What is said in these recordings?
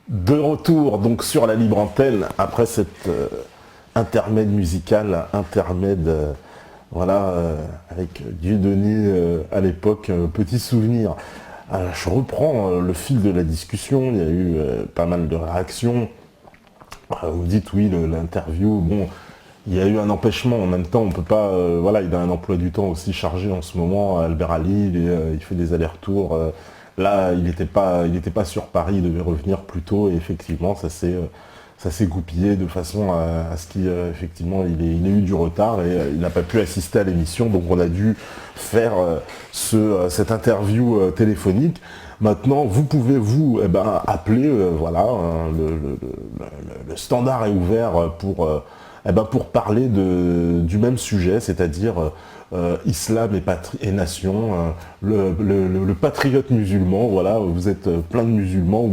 De retour donc sur la libre antenne après cet intermède musical, intermède voilà avec Dieudonné à l'époque, petit souvenir. Je reprends le fil de la discussion, il y a eu pas mal de réactions. Vous dites oui l'interview, bon il y a eu un empêchement en même temps, on peut pas, voilà il a un emploi du temps aussi chargé en ce moment, Albert Ali, il fait des allers-retours. Là, il n'était pas sur Paris, il devait revenir plus tôt, et effectivement, ça s'est goupillé de façon à ce qu'effectivement, il ait eu du retard, et il n'a pas pu assister à l'émission, donc on a dû faire cette interview téléphonique. Maintenant, vous pouvez appeler, voilà, hein, le standard est ouvert pour parler du même sujet, c'est-à-dire islam et nation, le patriote musulman, voilà, vous êtes plein de musulmans ou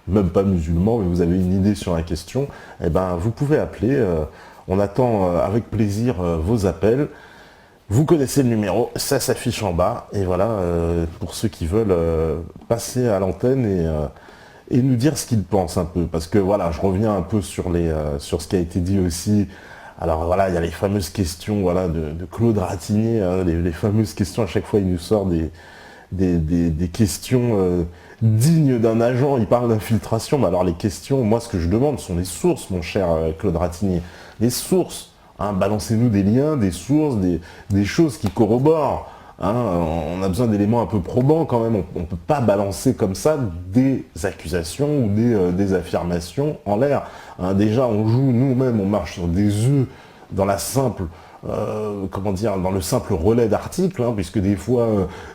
même pas musulmans, mais vous avez une idée sur la question, vous pouvez appeler, on attend avec plaisir vos appels. Vous connaissez le numéro, ça s'affiche en bas, et voilà, pour ceux qui veulent passer à l'antenne et nous dire ce qu'ils pensent un peu, parce que voilà, je reviens un peu sur ce qui a été dit aussi. Alors voilà, il y a les fameuses questions voilà, de Claude Ratignier, hein, les fameuses questions, à chaque fois il nous sort des questions dignes d'un agent, il parle d'infiltration, mais alors les questions, moi ce que je demande sont les sources, mon cher Claude Ratignier, les sources, hein, balancez-nous des liens, des sources, des choses qui corroborent. Hein, on a besoin d'éléments un peu probants quand même, on ne peut pas balancer comme ça des accusations ou des affirmations en l'air. Hein, déjà on joue nous-mêmes, on marche sur des œufs dans la simple, dans le simple relais d'articles, hein, puisque des fois,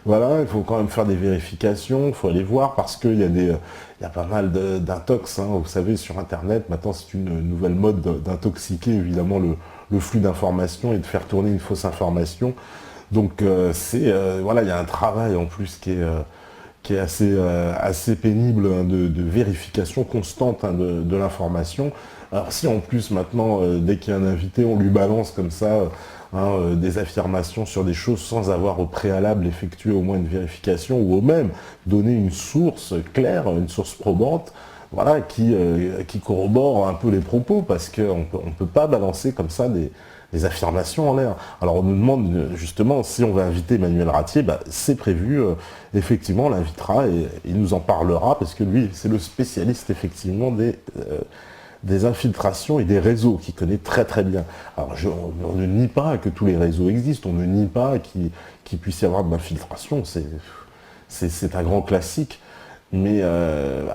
voilà, il faut quand même faire des vérifications, il faut aller voir, parce qu'il y a pas mal d'intox, hein, vous savez, sur Internet, maintenant c'est une nouvelle mode d'intoxiquer évidemment le flux d'informations et de faire tourner une fausse information. Donc voilà, il y a un travail en plus qui est assez pénible, hein, de vérification constante, hein, de l'information. Alors si en plus maintenant, dès qu'il y a un invité, on lui balance comme ça des affirmations sur des choses sans avoir au préalable effectué au moins une vérification, ou au même donner une source claire, une source probante, voilà, qui corrobore un peu les propos, parce qu'on ne peut pas balancer comme ça des affirmations en l'air. Alors on nous demande justement si on va inviter Emmanuel Ratier, c'est prévu, effectivement on l'invitera et il nous en parlera, parce que lui c'est le spécialiste effectivement des infiltrations et des réseaux, qu'il connaît très très bien. Alors on ne nie pas que tous les réseaux existent, on ne nie pas qu'il puisse y avoir de l'infiltration, c'est un grand classique, mais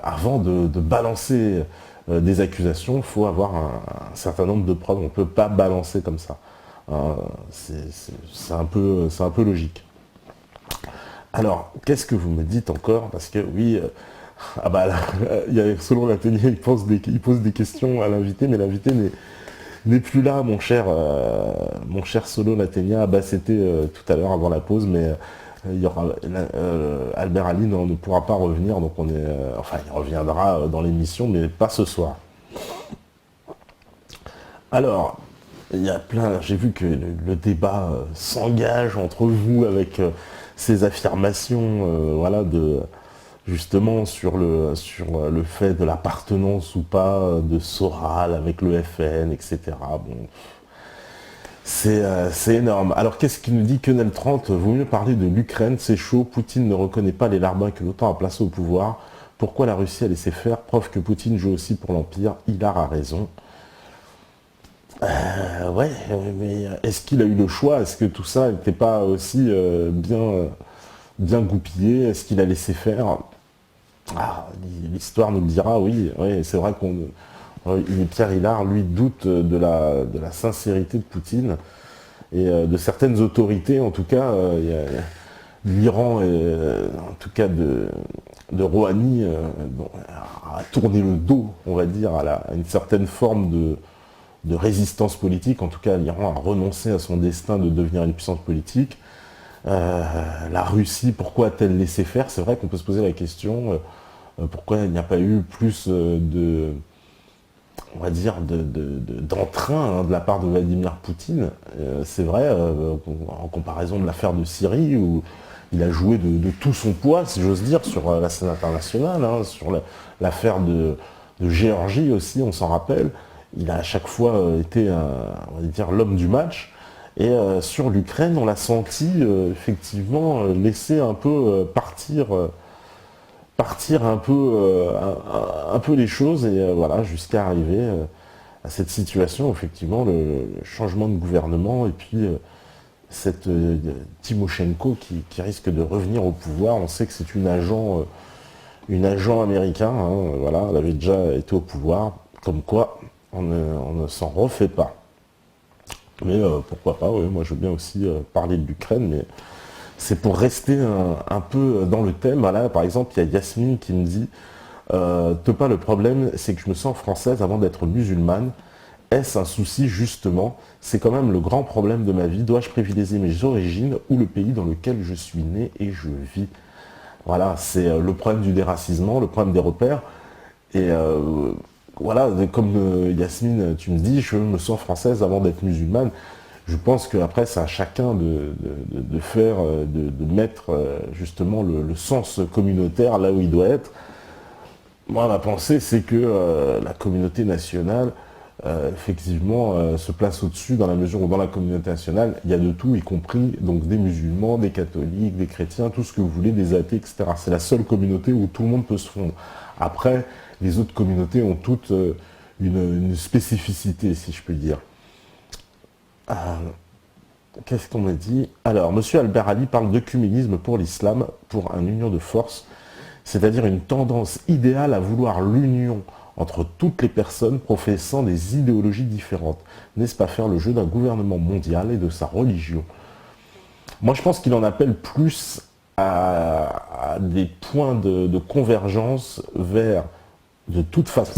avant de balancer des accusations, il faut avoir un certain nombre de preuves, on ne peut pas balancer comme ça. C'est un peu logique. Alors, qu'est-ce que vous me dites encore? Parce que oui, là, selon l'atelier, il pose des questions à l'invité, mais l'invité n'est plus là, mon cher Solo Latenia. C'était tout à l'heure avant la pause, mais Albert Ali ne pourra pas revenir, donc il reviendra dans l'émission, mais pas ce soir. Alors, il y a j'ai vu que le débat s'engage entre vous avec ces affirmations, voilà, justement sur le fait de l'appartenance ou pas de Soral avec le FN, etc. Bon, c'est énorme. Alors qu'est-ce qui nous dit que Nel 30? Vaut mieux parler de l'Ukraine, c'est chaud, Poutine ne reconnaît pas les larbins que l'OTAN a placés au pouvoir. Pourquoi la Russie a laissé faire? Preuve que Poutine joue aussi pour l'Empire, Hilar a raison. Ouais, mais est-ce qu'il a eu le choix? Est-ce que tout ça n'était pas aussi bien goupillé? Est-ce qu'il a laissé faire? L'histoire nous le dira, oui, c'est vrai Pierre Hilard, lui, doute de la sincérité de Poutine et de certaines autorités, en tout cas, l'Iran, en tout cas de Rouhani, a tourné le dos, on va dire, à une certaine forme de résistance politique. En tout cas, l'Iran a renoncé à son destin de devenir une puissance politique. La Russie, pourquoi a-t-elle laissé faire? C'est vrai qu'on peut se poser la question, pourquoi il n'y a pas eu plus on va dire, d'entrain, hein, de la part de Vladimir Poutine. C'est vrai, en comparaison de l'affaire de Syrie, où il a joué de tout son poids, si j'ose dire, sur la scène internationale, hein, sur l'affaire de Géorgie aussi, on s'en rappelle. Il a à chaque fois été, on va dire, l'homme du match. Et sur l'Ukraine, on l'a senti effectivement laisser un peu partir un peu les choses et voilà, jusqu'à arriver à cette situation, où, effectivement, le changement de gouvernement et puis cette Timoshenko qui risque de revenir au pouvoir. On sait que c'est une agent américain, hein, voilà, elle avait déjà été au pouvoir, comme quoi on ne s'en refait pas. Mais pourquoi pas, oui, moi je veux bien aussi parler de l'Ukraine, mais c'est pour rester un peu dans le thème. Voilà, par exemple, il y a Yasmine qui me dit Topa, le problème, c'est que je me sens française avant d'être musulmane. Est-ce un souci, justement? C'est quand même le grand problème de ma vie. Dois-je privilégier mes origines ou le pays dans lequel je suis né et je vis? Voilà, c'est le problème du déracisement, le problème des repères. Et voilà, comme Yasmine, tu me dis, je me sens française avant d'être musulmane. Je pense qu'après, c'est à chacun de faire, de mettre justement le sens communautaire là où il doit être. Moi, ma pensée, c'est que la communauté nationale, effectivement, se place au-dessus, dans la mesure où dans la communauté nationale, il y a de tout, y compris donc des musulmans, des catholiques, des chrétiens, tout ce que vous voulez, des athées, etc. C'est la seule communauté où tout le monde peut se fondre. Après, les autres communautés ont toutes une spécificité, si je puis dire. Qu'est-ce qu'on m'a dit? Alors, M. Albert Ali parle d'œcuménisme pour l'islam, pour une union de force, c'est-à-dire une tendance idéale à vouloir l'union entre toutes les personnes professant des idéologies différentes. N'est-ce pas faire le jeu d'un gouvernement mondial et de sa religion? Moi, je pense qu'il en appelle plus à des points de convergence vers, de toute façon,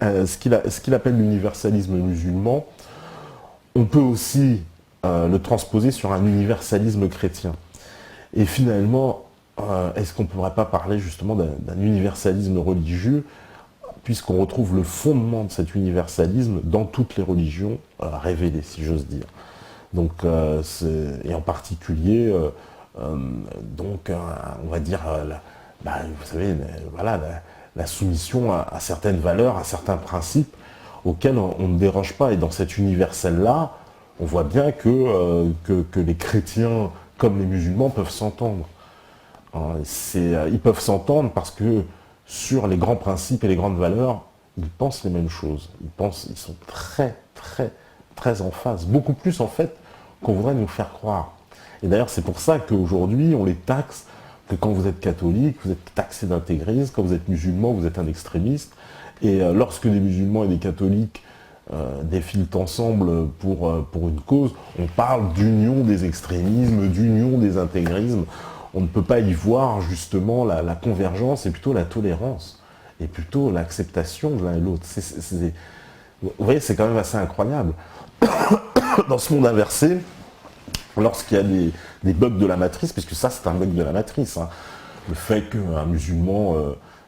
ce qu'il appelle l'universalisme musulman. On peut aussi le transposer sur un universalisme chrétien. Et finalement, est-ce qu'on ne pourrait pas parler justement d'un universalisme religieux, puisqu'on retrouve le fondement de cet universalisme dans toutes les religions révélées, si j'ose dire. Donc, et en particulier, donc, on va dire, vous savez, voilà, la soumission à certaines valeurs, à certains principes auxquels on ne déroge pas. Et dans cet universel-là, on voit bien que les chrétiens comme les musulmans peuvent s'entendre. Ils peuvent s'entendre parce que sur les grands principes et les grandes valeurs, ils pensent les mêmes choses. Ils sont très, très, très en phase. Beaucoup plus, en fait, qu'on voudrait nous faire croire. Et d'ailleurs, c'est pour ça qu'aujourd'hui, on les taxe, que quand vous êtes catholique, vous êtes taxé d'intégrisme, quand vous êtes musulman, vous êtes un extrémiste. Et lorsque des musulmans et des catholiques défilent ensemble pour une cause, on parle d'union des extrémismes, d'union des intégrismes. On ne peut pas y voir justement la convergence et plutôt la tolérance, et plutôt l'acceptation de l'un et l'autre. Vous voyez, c'est quand même assez incroyable. Dans ce monde inversé, lorsqu'il y a des bugs de la matrice, puisque ça c'est un bug de la matrice, hein, le fait qu'un musulman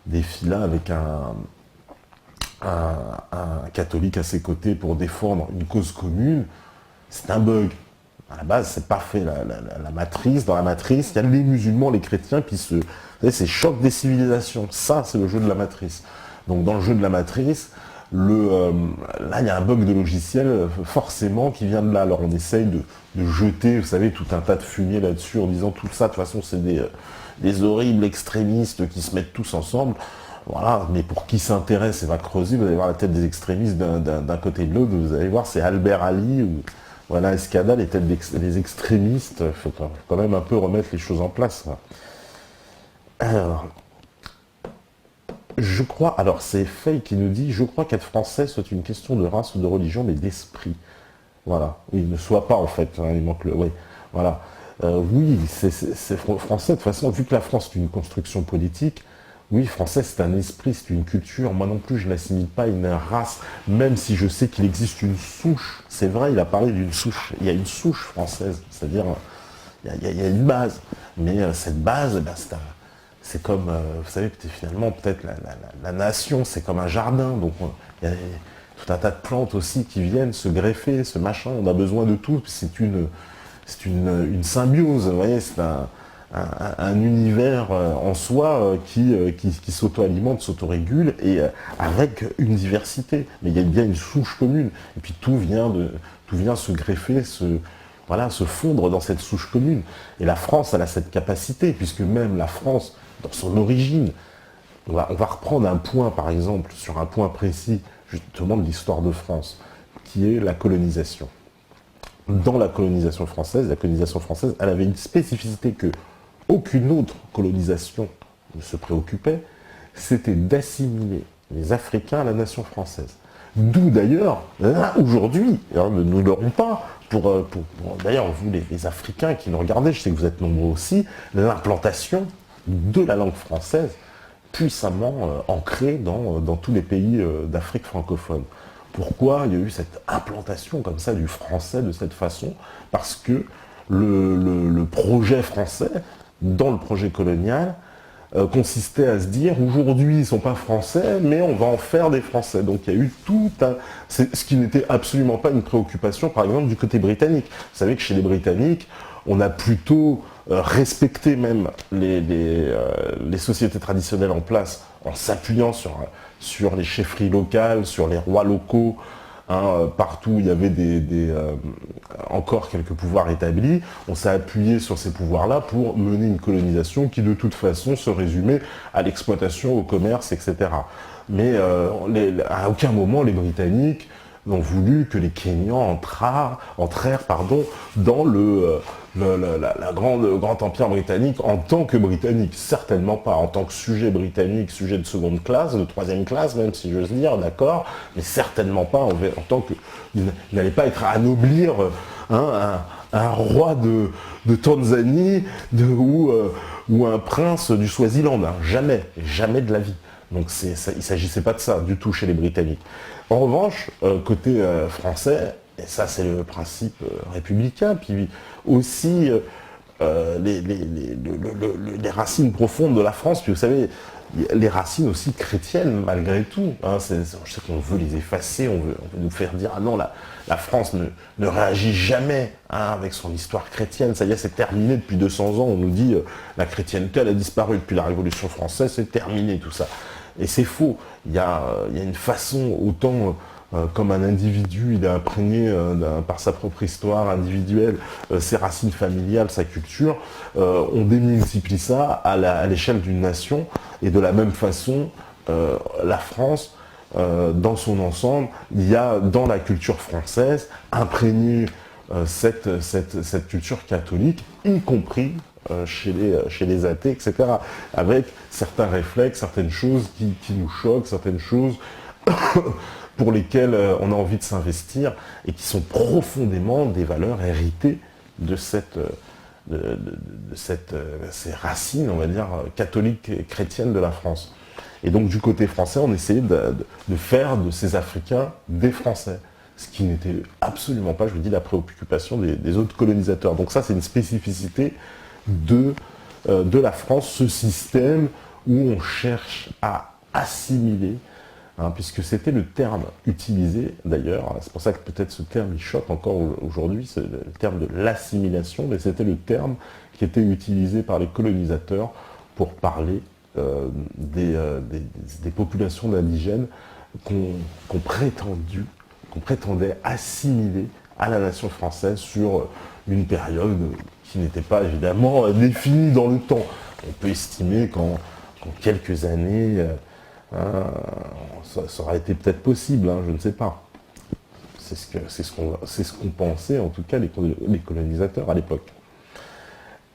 défile là avec un catholique à ses côtés pour défendre une cause commune, c'est un bug. À la base, c'est pas fait. La matrice, dans la matrice, il y a les musulmans, les chrétiens qui se... Vous savez, c'est choc des civilisations. Ça, c'est le jeu de la matrice. Donc dans le jeu de la matrice, là, il y a un bug de logiciel, forcément, qui vient de là. Alors on essaye de jeter, vous savez, tout un tas de fumier là-dessus, en disant tout ça, de toute façon, c'est des horribles extrémistes qui se mettent tous ensemble. Voilà, mais pour qui s'intéresse et va creuser, vous allez voir la tête des extrémistes d'un côté et de l'autre, vous allez voir, c'est Albert Ali, ou voilà, Escada, les têtes des extrémistes. Il faut quand même un peu remettre les choses en place. Alors, je crois, alors c'est Faye qui nous dit, je crois qu'être français, c'est une question de race ou de religion, mais d'esprit. Voilà, oui, ne soit pas en fait, hein, il manque le... Oui, voilà. Oui, c'est français, de toute façon, vu que la France est une construction politique, oui, français, c'est un esprit, c'est une culture. Moi non plus, je n'assimile pas une race, même si je sais qu'il existe une souche. C'est vrai, il a parlé d'une souche. Il y a une souche française, c'est-à-dire, il y a une base. Mais cette base, c'est comme, vous savez, finalement, peut-être la nation, c'est comme un jardin. Donc, il y a tout un tas de plantes aussi qui viennent se greffer, ce machin. On a besoin de tout. une symbiose, vous voyez, c'est un univers en soi qui s'auto-alimente, s'autorégule et avec une diversité. Mais il y a bien une souche commune. Et puis tout vient se greffer, se fondre dans cette souche commune. Et la France, elle a cette capacité, puisque même la France, dans son origine, on va reprendre un point, par exemple, sur un point précis, justement de l'histoire de France, qui est la colonisation. Dans la colonisation française, elle avait une spécificité que aucune autre colonisation ne se préoccupait, c'était d'assimiler les Africains à la nation française. D'où d'ailleurs, là aujourd'hui, ne nous l'aurons pas, d'ailleurs vous les Africains qui nous regardez, je sais que vous êtes nombreux aussi, l'implantation de la langue française puissamment ancrée dans tous les pays d'Afrique francophone. Pourquoi il y a eu cette implantation comme ça du français de cette façon? Parce que le projet français, dans le projet colonial, consistait à se dire aujourd'hui ils ne sont pas français mais on va en faire des français. Donc il y a eu ce qui n'était absolument pas une préoccupation par exemple du côté britannique. Vous savez que chez les Britanniques on a plutôt respecté même les sociétés traditionnelles en place en s'appuyant sur les chefferies locales, sur les rois locaux. Partout il y avait encore quelques pouvoirs établis, on s'est appuyé sur ces pouvoirs-là pour mener une colonisation qui de toute façon se résumait à l'exploitation, au commerce, etc. Mais à aucun moment les Britanniques n'ont voulu que les Kenyans entrèrent dans le grand empire britannique en tant que britannique, certainement pas en tant que sujet britannique, sujet de seconde classe, de troisième classe, même si j'ose dire, d'accord, mais certainement pas en tant que... Il n'allait pas être à anoblir un roi de Tanzanie ou un prince du Swaziland, jamais de la vie. Donc il ne s'agissait pas de ça du tout chez les Britanniques. En revanche, côté français, et ça c'est le principe républicain, puis aussi les racines profondes de la France, puis vous savez, les racines aussi chrétiennes malgré tout. Je sais qu'on veut les effacer, on veut nous faire dire ah non, la France ne réagit jamais avec son histoire chrétienne, ça y est, c'est terminé depuis 200 ans, on nous dit la chrétienté elle a disparu depuis la Révolution française, c'est terminé tout ça. Et c'est faux, il y a une façon, autant comme un individu, il est imprégné par sa propre histoire individuelle, ses racines familiales, sa culture, on démultiplie ça à l'échelle d'une nation, et de la même façon, la France, dans son ensemble, il y a dans la culture française imprégné cette culture catholique, y compris chez les athées, etc., avec certains réflexes, certaines choses qui nous choquent, certaines choses pour lesquelles on a envie de s'investir et qui sont profondément des valeurs héritées de ces racines, on va dire, catholiques et chrétiennes de la France. Et donc du côté français, on essayait de faire de ces Africains des Français, ce qui n'était absolument pas, je vous dis, la préoccupation des autres colonisateurs. Donc ça, c'est une spécificité de la France, ce système où on cherche à assimiler, puisque c'était le terme utilisé d'ailleurs, c'est pour ça que peut-être ce terme il choque encore aujourd'hui, c'est le terme de l'assimilation, mais c'était le terme qui était utilisé par les colonisateurs pour parler des populations d'indigènes qu'on prétendait assimiler à la nation française sur une période qui n'était pas évidemment définie dans le temps. On peut estimer qu'en quelques années, ça aurait été peut-être possible, je ne sais pas. C'est ce qu'on pensait, en tout cas, les colonisateurs à l'époque.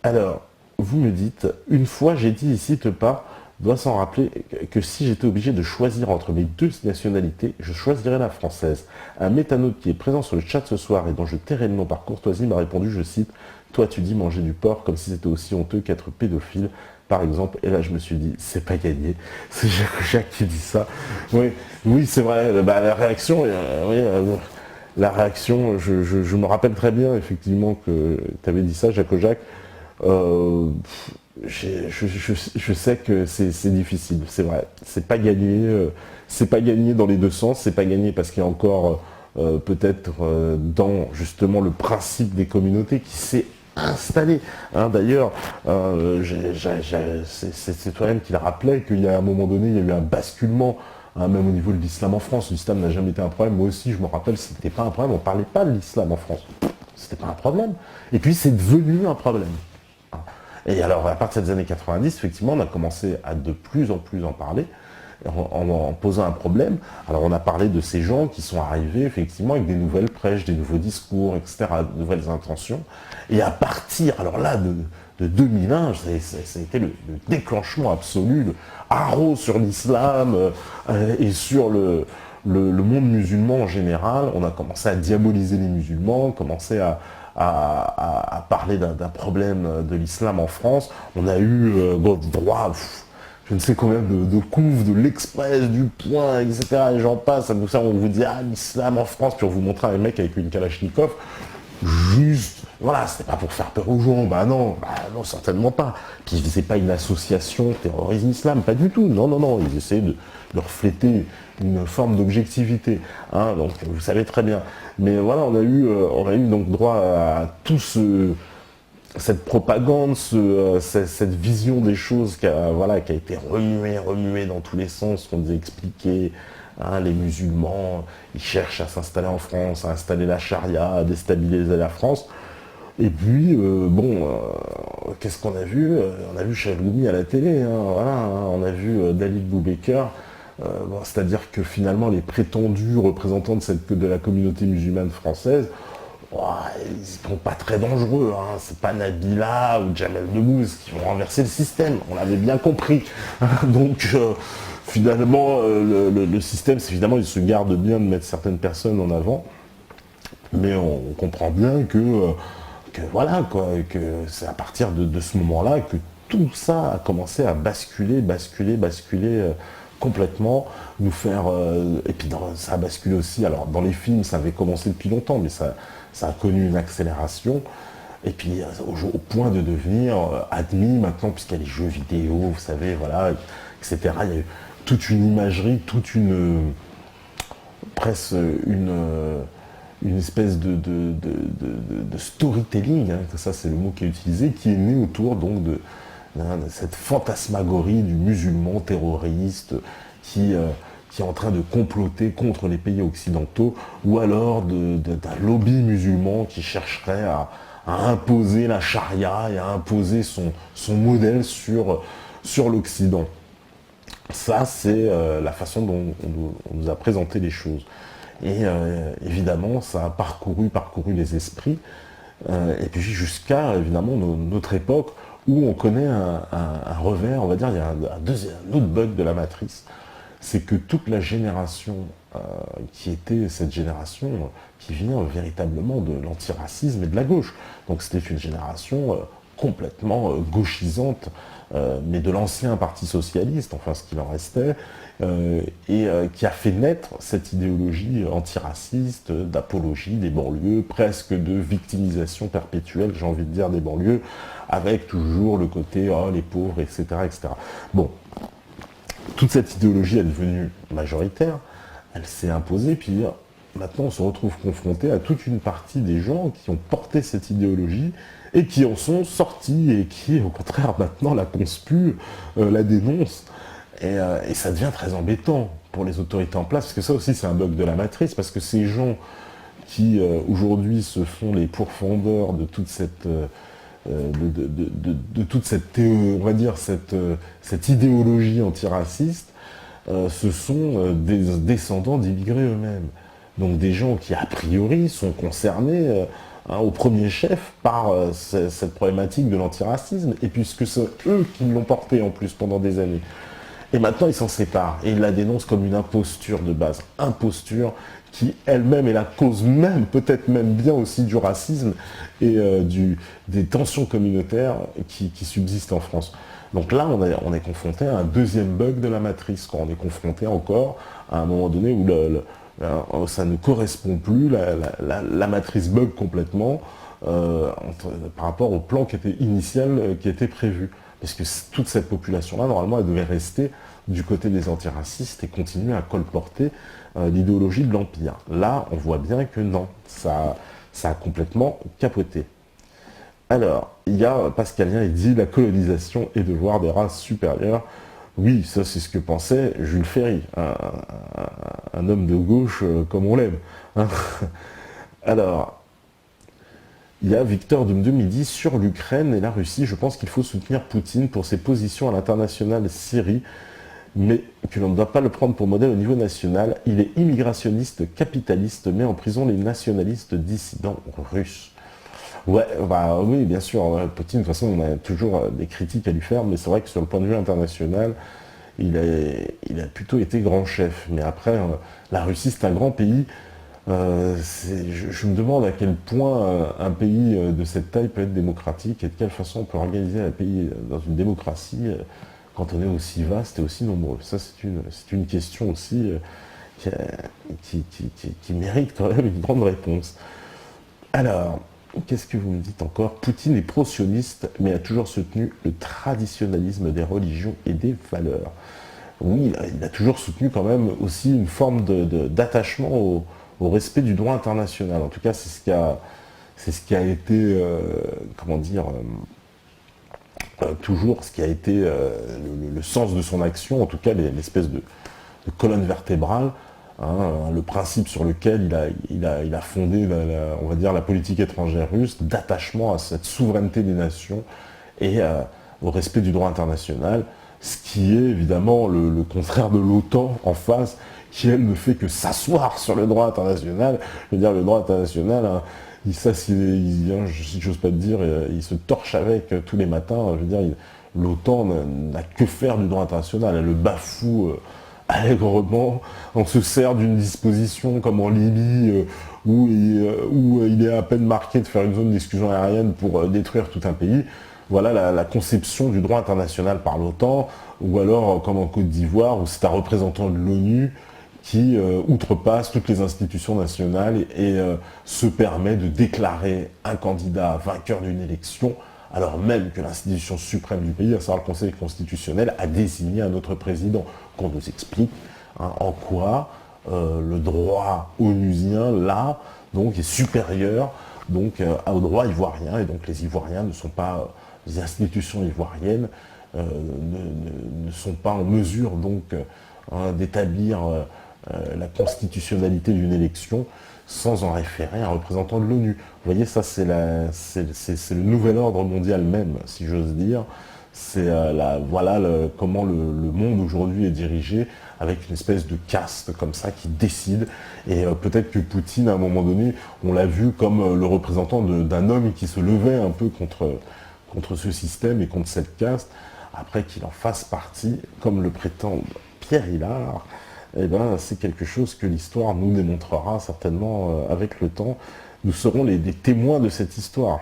Alors, vous me dites, une fois j'ai dit ici, Tepa doit s'en rappeler que si j'étais obligé de choisir entre mes deux nationalités, je choisirais la française. Un métanote qui est présent sur le chat ce soir et dont je tairai le nom par courtoisie m'a répondu, je cite, « Toi tu dis manger du porc comme si c'était aussi honteux qu'être pédophile, par exemple. » Et là je me suis dit, c'est pas gagné. C'est Jacques qui dit ça. Oui, c'est vrai, la réaction, je me rappelle très bien effectivement que tu avais dit ça, Jacques. Je sais que c'est difficile, c'est vrai. C'est pas gagné dans les deux sens. C'est pas gagné parce qu'il y a encore peut-être dans justement le principe des communautés qui s'est installé. Hein, d'ailleurs, c'est toi-même qui le rappelait qu'il y a un moment donné, il y a eu un basculement, hein, même au niveau de l'islam en France. L'islam n'a jamais été un problème. Moi aussi, je me rappelle, c'était pas un problème. On ne parlait pas de l'islam en France. C'était pas un problème. Et puis, c'est devenu un problème. Et alors, à partir des années 90, effectivement, on a commencé à de plus en plus en parler, en posant un problème. Alors, on a parlé de ces gens qui sont arrivés, effectivement, avec des nouvelles prêches, des nouveaux discours, etc., de nouvelles intentions. Et à partir, alors là, de 2001, ça a été le déclenchement absolu, le haro sur l'islam et sur le monde musulman en général. On a commencé à diaboliser les musulmans, commencé à parler d'un problème de l'islam en France. On a eu droit, je ne sais combien de couves, de l'Express, du Point, etc. Et j'en passe. Ça, on vous dit, ah, l'islam en France, puis on vous montre un mec avec une Kalachnikov. Juste, voilà, c'était pas pour faire peur aux gens, bah non, certainement pas. Puis c'est pas une association terrorisme islam, pas du tout, non, ils essaient de refléter une forme d'objectivité, hein, donc vous savez très bien. Mais voilà, on a eu donc droit à tout cette propagande, cette vision des choses qui a été remuée dans tous les sens, qu'on nous a expliqué. Hein, les musulmans, ils cherchent à s'installer en France, à installer la charia, à déstabiliser la France. Et puis, qu'est-ce qu'on a vu? On a vu Chaloumi à la télé, hein, voilà, hein, on a vu David Boubaker. C'est-à-dire que finalement, les prétendus représentants de la communauté musulmane française, ils ne sont pas très dangereux. Hein. C'est pas Nabila ou Jamel Debbouze qui vont renverser le système. On l'avait bien compris. Donc, finalement, le système, c'est évidemment, il se garde bien de mettre certaines personnes en avant. Mais on comprend bien que c'est à partir de ce moment-là que tout ça a commencé à basculer complètement, nous faire... et puis ça a basculé aussi, alors dans les films, ça avait commencé depuis longtemps, mais ça a connu une accélération, et puis au point de devenir admis maintenant, puisqu'il y a les jeux vidéo, vous savez, voilà, etc. Il y a eu toute une imagerie, presque une espèce de storytelling, hein, ça c'est le mot qui est utilisé, qui est né autour donc de cette fantasmagorie du musulman terroriste qui est en train de comploter contre les pays occidentaux, ou alors d'un lobby musulman qui chercherait à imposer la charia et à imposer son modèle sur l'Occident. Ça, c'est la façon dont on nous a présenté les choses. Et évidemment, ça a parcouru les esprits, et puis jusqu'à, évidemment, notre époque, où on connaît un revers, on va dire, il y a un autre bug de la matrice, c'est que toute la génération qui était cette génération qui vient véritablement de l'antiracisme et de la gauche. Donc c'était une génération complètement gauchisante, mais de l'ancien parti socialiste, enfin ce qu'il en restait, et qui a fait naître cette idéologie antiraciste, d'apologie des banlieues, presque de victimisation perpétuelle, j'ai envie de dire, des banlieues, avec toujours le côté oh, les pauvres, etc., etc. Bon, toute cette idéologie est devenue majoritaire, elle s'est imposée, puis maintenant on se retrouve confronté à toute une partie des gens qui ont porté cette idéologie et qui en sont sortis et qui, au contraire, maintenant la conspuent, la dénoncent. Et ça devient très embêtant pour les autorités en place, parce que ça aussi c'est un bug de la matrice, parce que ces gens qui aujourd'hui se font les pourfendeurs de toute cette... de toute cette, on va dire, cette idéologie antiraciste, ce sont des descendants d'immigrés eux-mêmes. Donc des gens qui, a priori, sont concernés au premier chef par cette problématique de l'antiracisme, et puisque c'est eux qui l'ont porté en plus pendant des années. Et maintenant, ils s'en séparent, et ils la dénoncent comme une imposture de base. Imposture qui elle-même est la cause même, peut-être même bien aussi du racisme et des tensions communautaires qui subsistent en France. Donc là, on est confronté à un deuxième bug de la matrice, quand on est confronté encore à un moment donné où ça ne correspond plus, la matrice bug complètement par rapport au plan qui était initial, qui était prévu. Parce que toute cette population-là, normalement, elle devait rester du côté des antiracistes et continuer à colporter l'idéologie de l'Empire. Là, on voit bien que non, ça a complètement capoté. Alors, il y a Pascalien, il dit la colonisation est de voir des races supérieures. Oui, ça c'est ce que pensait Jules Ferry, un homme de gauche comme on l'aime. Hein. Alors, il y a Victor Dumdum, il dit sur l'Ukraine et la Russie, je pense qu'il faut soutenir Poutine pour ses positions à l'international Syrie, mais que l'on ne doit pas le prendre pour modèle au niveau national. Il est immigrationniste, capitaliste, met en prison les nationalistes dissidents russes. Ouais, bah oui, bien sûr. Poutine, de toute façon, on a toujours des critiques à lui faire, mais c'est vrai que sur le point de vue international, il a plutôt été grand chef. Mais après, la Russie, c'est un grand pays. Je me demande à quel point un pays de cette taille peut être démocratique et de quelle façon on peut organiser un pays dans une démocratie quand on est aussi vaste et aussi nombreux. Ça, c'est une question aussi qui mérite quand même une grande réponse. Alors, qu'est-ce que vous me dites encore? Poutine est pro-sioniste, mais a toujours soutenu le traditionnalisme des religions et des valeurs. Oui, il a toujours soutenu quand même aussi une forme d'attachement au respect du droit international. En tout cas, c'est ce qui a été, comment dire, toujours ce qui a été le sens de son action, en tout cas l'espèce de colonne vertébrale, hein, le principe sur lequel il a fondé, on va dire, la politique étrangère russe, d'attachement à cette souveraineté des nations et au respect du droit international, ce qui est évidemment le contraire de l'OTAN en face, qui elle ne fait que s'asseoir sur le droit international. Je veux dire, le droit international, hein, si j'ose pas te dire, il se torche avec tous les matins. Je veux dire, l'OTAN n'a que faire du droit international, elle le bafoue allègrement. On se sert d'une disposition comme en Libye, où il est à peine marqué de faire une zone d'exclusion aérienne pour détruire tout un pays. Voilà la conception du droit international par l'OTAN, ou alors comme en Côte d'Ivoire, où c'est un représentant de l'ONU qui outrepasse toutes les institutions nationales et se permet de déclarer un candidat vainqueur d'une élection, alors même que l'institution suprême du pays, à savoir le Conseil constitutionnel, a désigné un autre président. Qu'on nous explique en quoi le droit onusien, là, donc, est supérieur donc, au droit ivoirien, et donc les Ivoiriens ne sont pas, les institutions ivoiriennes ne sont pas en mesure donc d'établir la constitutionnalité d'une élection sans en référer à un représentant de l'ONU. Vous voyez, ça c'est le nouvel ordre mondial même, si j'ose dire. C'est voilà comment le monde aujourd'hui est dirigé, avec une espèce de caste comme ça qui décide. Et peut-être que Poutine, à un moment donné, on l'a vu comme le représentant d'un homme qui se levait un peu contre ce système et contre cette caste. Après qu'il en fasse partie, comme le prétend Pierre Hillard, eh ben, c'est quelque chose que l'histoire nous démontrera certainement avec le temps. Nous serons des témoins de cette histoire.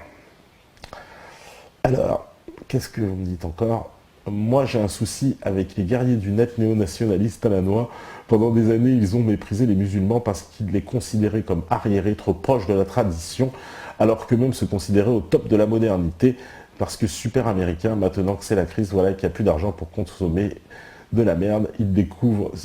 Alors, qu'est-ce que vous me dites encore? Moi, j'ai un souci avec les guerriers du net néo-nationalistes talanois. Pendant des années, ils ont méprisé les musulmans parce qu'ils les considéraient comme arriérés, trop proches de la tradition, alors qu'eux-mêmes se considéraient au top de la modernité, parce que super américains, maintenant que c'est la crise, voilà, qu'il n'y a plus d'argent pour consommer de la merde, ils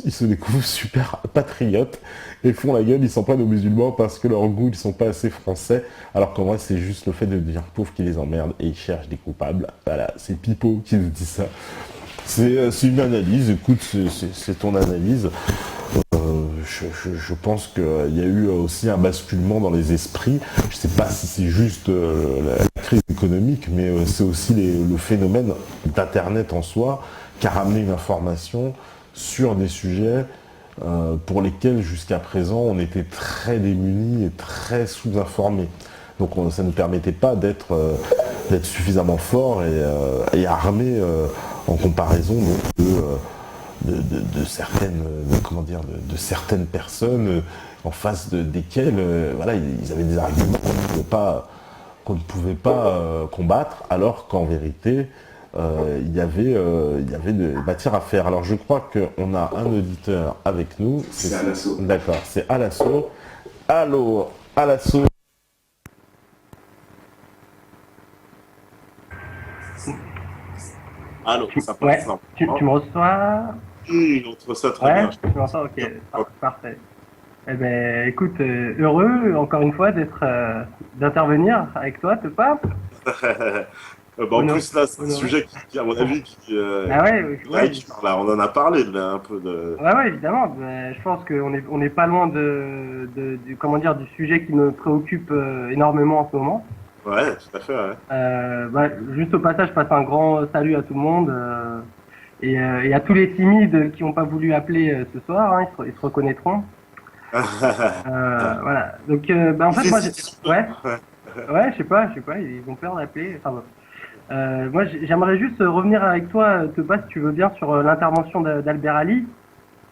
se découvrent super patriotes et font la gueule, ils s'en prennent aux musulmans parce que leur goût, ils sont pas assez français, alors qu'en vrai c'est juste le fait de devenir pauvre qui les emmerde et ils cherchent des coupables. Voilà, c'est Pipo qui nous dit ça. C'est une analyse, écoute, c'est ton analyse. Je pense qu'il y a eu aussi un basculement dans les esprits. Je ne sais pas si c'est juste la crise économique, mais c'est aussi le phénomène d'Internet en soi qui a ramené une information sur des sujets pour lesquels jusqu'à présent on était très démunis et très sous-informés. Donc ça ne nous permettait pas d'être suffisamment fort et armé en comparaison de certaines personnes en face desquelles voilà, ils avaient des arguments qu'on ne pouvait pas combattre, alors qu'en vérité il y avait de matière à faire. Alors je crois qu'on a un auditeur avec nous. C'est Alasso. D'accord, c'est Alasso. Allô, Alasso. Allô, ça Ouais, passe. Non. tu me reçois? Oui, on trouve ça très Ouais, bien. tu m'entends? Ok, parfait. Eh ben, écoute, heureux encore une fois d'intervenir avec toi, te pas? Bah, en Honor, plus, là, c'est un honoré. sujet à mon avis, Bah ouais, ouais, mérite. Là, on en a parlé, là, un peu de. ouais, ouais, évidemment. Ben, je pense on est pas loin comment dire, du sujet qui me préoccupe énormément en ce moment. Ouais, tout à fait, ouais. Bah, juste au passage, je passe un grand salut à tout le monde et à tous les timides qui n'ont pas voulu appeler ce soir. Hein, ils se reconnaîtront. Voilà. Donc, bah, en Ils fait, hésitent, ils ont ouais, peur. Ouais. ouais, je sais pas, ils ont peur d'appeler. Enfin, bon. Moi, j'aimerais juste revenir avec toi, Topas, si tu veux bien, sur l'intervention d'Albert Ali.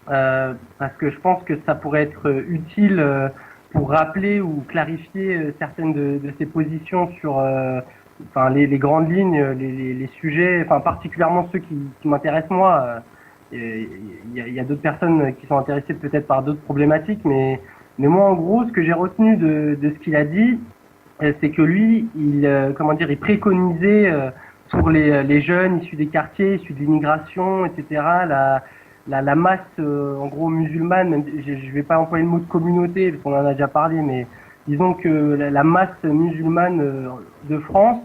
Parce que je pense que ça pourrait être utile pour rappeler ou clarifier certaines de ses positions sur enfin, les grandes lignes, les sujets, enfin, particulièrement ceux qui m'intéressent moi. Il y a d'autres personnes qui sont intéressées peut-être par d'autres problématiques, mais moi, en gros, ce que j'ai retenu de ce qu'il a dit, c'est que lui, comment dire, il préconisait pour les jeunes issus des quartiers, issus de l'immigration, etc., la masse, en gros, musulmane, même, je vais pas employer le mot de communauté, parce qu'on en a déjà parlé, mais disons que la masse musulmane de France,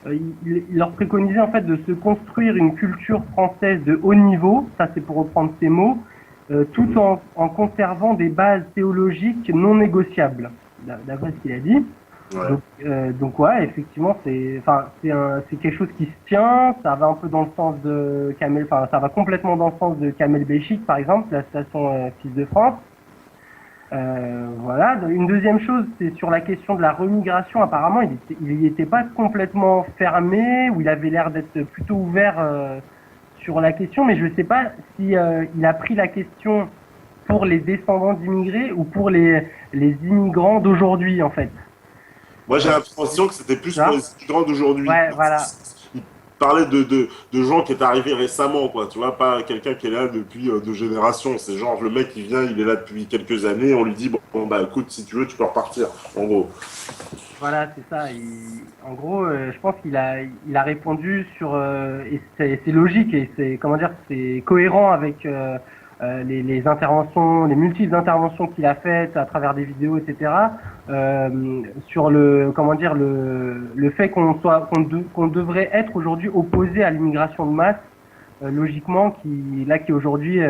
il leur préconisait en fait de se construire une culture française de haut niveau, ça c'est pour reprendre ces mots, tout en conservant des bases théologiques non négociables, d'après ce qu'il a dit. Ouais. Donc ouais, effectivement, c'est quelque chose qui se tient. Ça va un peu dans le sens de Kamel, enfin, ça va complètement dans le sens de Kamel Béchik, par exemple, la station Fils de France. Voilà. Une deuxième chose, c'est sur la question de la remigration. Apparemment, il y était pas complètement fermé, ou il avait l'air d'être plutôt ouvert sur la question, mais je sais pas si il a pris la question pour les descendants d'immigrés ou pour les immigrants d'aujourd'hui, en fait. Moi, j'ai Euh, l'impression que c'était plus pour ça les étudiants d'aujourd'hui. Ouais, voilà. Il parlait de gens qui est arrivés récemment, quoi. Tu vois, pas quelqu'un qui est là depuis 2 générations. C'est genre, le mec, il vient, il est là depuis quelques années, on lui dit, bon, bah écoute, si tu veux, tu peux repartir, en gros. Voilà, c'est ça. En gros, je pense il a répondu sur et c'est logique et c'est comment dire, c'est cohérent avec les interventions, les multiples interventions qu'il a faites à travers des vidéos, etc. Sur le comment dire le fait qu'on devrait être aujourd'hui opposé à l'immigration de masse, logiquement, qui aujourd'hui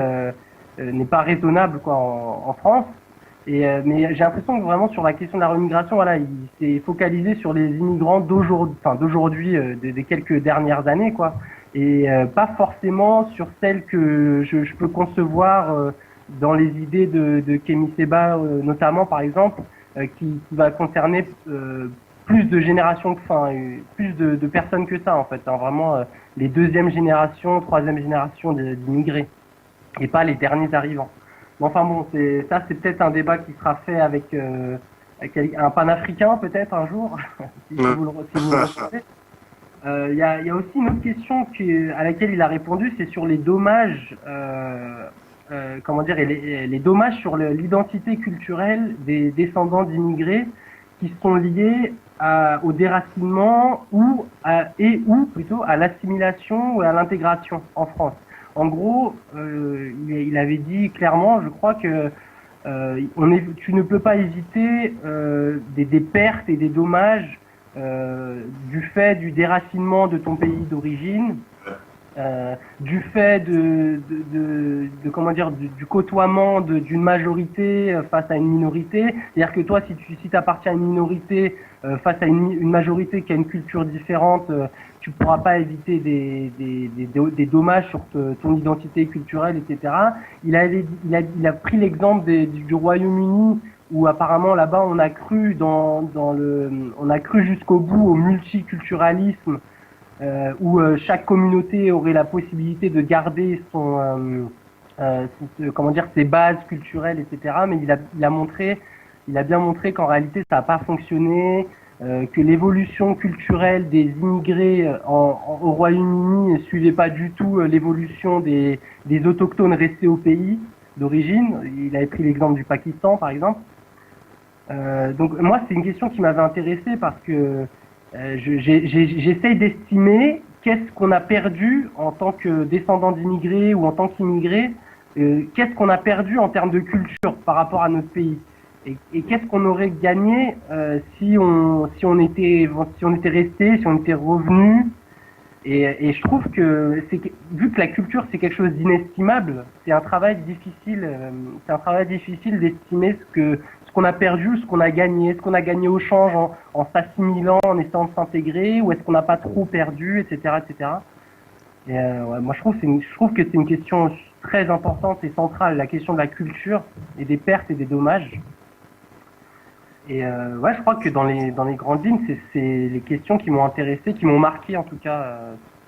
n'est pas raisonnable quoi en France. Mais j'ai l'impression que vraiment sur la question de la remigration, voilà, il s'est focalisé sur les immigrants d'aujourd'hui, des quelques dernières années, quoi, et pas forcément sur celles que je peux concevoir dans les idées de Kémy Séba, notamment par exemple, qui va concerner plus de générations, enfin plus de personnes que ça en fait, hein, vraiment les deuxième génération, troisième génération d'immigrés et pas les derniers arrivants. Mais enfin bon, c'est peut-être un débat qui sera fait avec un panafricain peut-être un jour, si Ouais. vous le recevez. Y a aussi une autre question à laquelle il a répondu, c'est sur les dommages, comment dire, et les dommages sur l'identité culturelle des descendants d'immigrés qui sont liés au déracinement ou plutôt à l'assimilation ou à l'intégration en France. En gros, il avait dit clairement, je crois que tu ne peux pas éviter des pertes et des dommages du fait du déracinement de ton pays d'origine, du fait comment dire du côtoiement d'une majorité face à une minorité. C'est-à-dire que toi, si t'appartiens à une minorité face à une majorité qui a une culture différente, tu pourras pas éviter des dommages sur ton identité culturelle, etc. Il a pris l'exemple du Royaume-Uni où apparemment là-bas on a cru jusqu'au bout au multiculturalisme où chaque communauté aurait la possibilité de garder comment dire, ses bases culturelles, etc. Mais il a bien montré qu'en réalité ça n'a pas fonctionné, que l'évolution culturelle des immigrés au Royaume-Uni ne suivait pas du tout l'évolution des autochtones restés au pays d'origine. Il avait pris l'exemple du Pakistan, par exemple. Donc moi, c'est une question qui m'avait intéressé parce que j'essaye d'estimer qu'est-ce qu'on a perdu en tant que descendant d'immigrés ou en tant qu'immigrés qu'est-ce qu'on a perdu en termes de culture par rapport à notre pays et qu'est-ce qu'on aurait gagné si on était resté, si on était revenu. Et je trouve que vu que la culture c'est quelque chose d'inestimable, c'est un travail difficile d'estimer ce qu'on a perdu, ce qu'on a gagné, au change en s'assimilant, en essayant de s'intégrer, ou est-ce qu'on n'a pas trop perdu, etc., etc. Et ouais, moi je trouve que c'est une question très importante et centrale, la question de la culture et des pertes et des dommages. Et ouais, je crois que dans les grandes lignes, c'est les questions qui m'ont intéressé, qui m'ont marqué en tout cas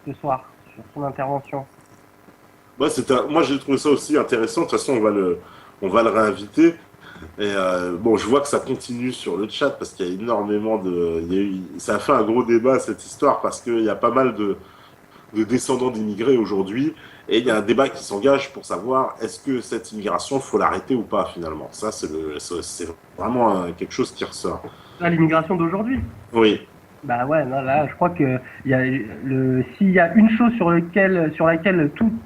ce soir sur son intervention. Ouais, moi, j'ai trouvé ça aussi intéressant. De toute façon, on va le réinviter. Et bon, je vois que ça continue sur le chat parce qu'il y a énormément de. Ça a fait un gros débat cette histoire parce qu'il y a pas mal de descendants d'immigrés aujourd'hui. Et il y a un débat qui s'engage pour savoir est-ce que cette immigration, faut l'arrêter ou pas finalement. Ça, c'est vraiment quelque chose qui ressort. Là, l'immigration d'aujourd'hui. Oui. Bah ouais, là, je crois que s'il y a une chose sur laquelle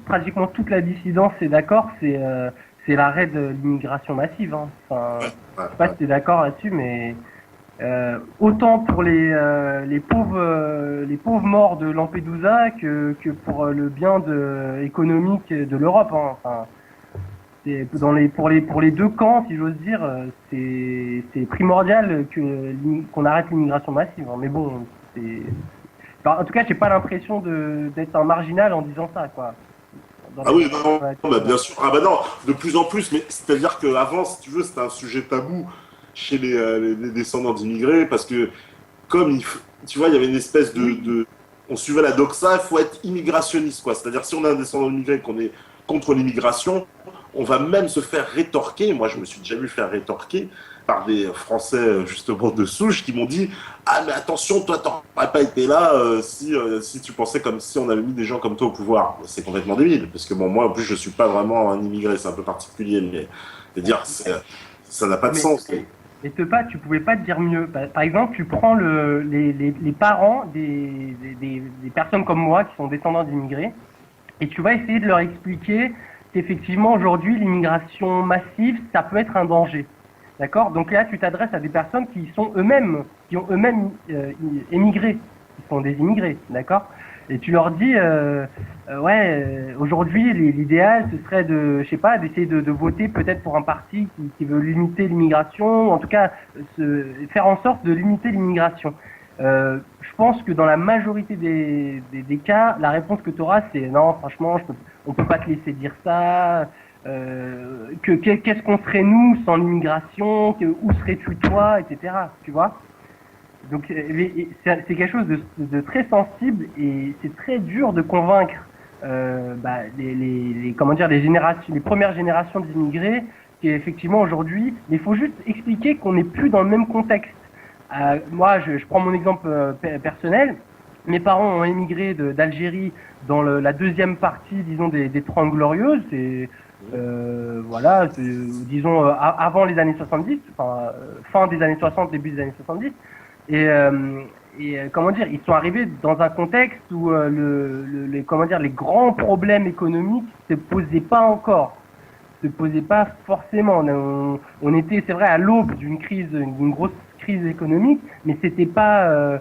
pratiquement toute la dissidence est d'accord, c'est l'arrêt de l'immigration massive. Hein. Enfin, je sais pas si t'es d'accord là-dessus, mais autant pour les pauvres morts de Lampedusa que pour le bien économique de l'Europe. Hein. Enfin, pour les deux camps, si j'ose dire, c'est primordial qu'on arrête l'immigration massive. Hein. Mais bon, en tout cas, j'ai pas l'impression d'être un marginal en disant ça, quoi. Ah oui, non, bah bien sûr. Ah bah non, de plus en plus, mais c'est-à-dire qu'avant, si tu veux, c'était un sujet tabou chez les descendants d'immigrés, parce que comme, tu vois, il y avait une espèce on suivait la doxa, il faut être immigrationniste, quoi. C'est-à-dire, si on a un descendant d'immigré, qu'on est contre l'immigration, on va même se faire rétorquer. Moi, je me suis déjà vu faire rétorquer par des Français, justement, de souche, qui m'ont dit « Ah, mais attention, toi, t'aurais pas été là si tu pensais comme si on avait mis des gens comme toi au pouvoir. » C'est complètement débile, parce que bon, moi, en plus, je suis pas vraiment un immigré, c'est un peu particulier, mais c'est-à-dire, ça n'a pas de sens. Mais tu pouvais pas te dire mieux. Par exemple, tu prends les parents des personnes comme moi qui sont descendants d'immigrés, et tu vas essayer de leur expliquer qu'effectivement, aujourd'hui, l'immigration massive, ça peut être un danger. D'accord? Donc là, tu t'adresses à des personnes qui ont eux-mêmes émigré, qui sont des immigrés, d'accord? Et tu leur dis, aujourd'hui, l'idéal, ce serait d'essayer de voter peut-être pour un parti qui veut limiter l'immigration, ou en tout cas, faire en sorte de limiter l'immigration. Je pense que dans la majorité des cas, la réponse que tu auras, c'est non, franchement, on peut pas te laisser dire ça. Qu'est-ce qu'on serait nous sans l'immigration, où serais-tu toi, etc. Tu vois? Donc c'est quelque chose de très sensible et c'est très dur de convaincre les premières générations d'immigrés qu'effectivement aujourd'hui, il faut juste expliquer qu'on n'est plus dans le même contexte. Moi, je prends mon exemple personnel. Mes parents ont émigré d'Algérie dans la deuxième partie, disons, des 30 Glorieuses. Et voilà, disons avant les années 70, enfin fin des années 60, début des années 70. Et comment dire, ils sont arrivés dans un contexte où les grands problèmes économiques se posaient pas encore, se posaient pas forcément. On était, c'est vrai, à l'aube d'une grosse crise économique, mais c'était pas,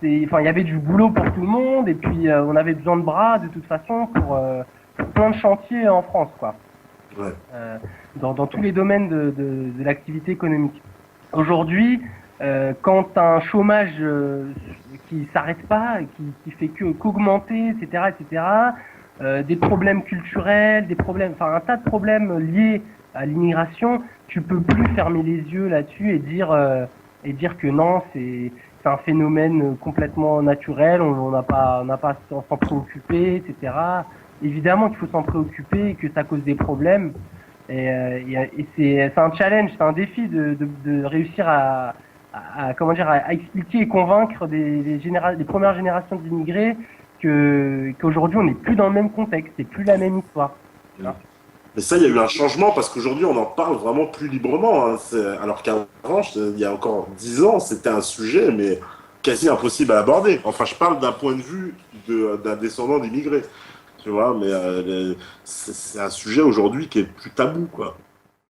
il y avait du boulot pour tout le monde et puis on avait besoin de bras de toute façon pour plein de chantiers en France, quoi. Ouais. Dans tous les domaines de l'activité économique. Aujourd'hui, quand tu as un chômage qui s'arrête pas, qui fait qu'augmenter, etc., des problèmes culturels, un tas de problèmes liés à l'immigration, tu peux plus fermer les yeux là-dessus et dire que non, c'est un phénomène complètement naturel, on n'a pas à s'en préoccuper, etc. Évidemment qu'il faut s'en préoccuper et que ça cause des problèmes. Et c'est un challenge, c'est un défi de réussir à expliquer et convaincre les premières générations d'immigrés qu'aujourd'hui on n'est plus dans le même contexte, c'est plus la même histoire. Mais ça, il y a eu un changement parce qu'aujourd'hui, on en parle vraiment plus librement. Hein. Alors qu'avant, il y a encore 10 ans, c'était un sujet, mais quasi impossible à aborder. Enfin, je parle d'un point de vue d'un descendant d'immigrés. tu vois, mais c'est un sujet aujourd'hui qui est plus tabou, quoi.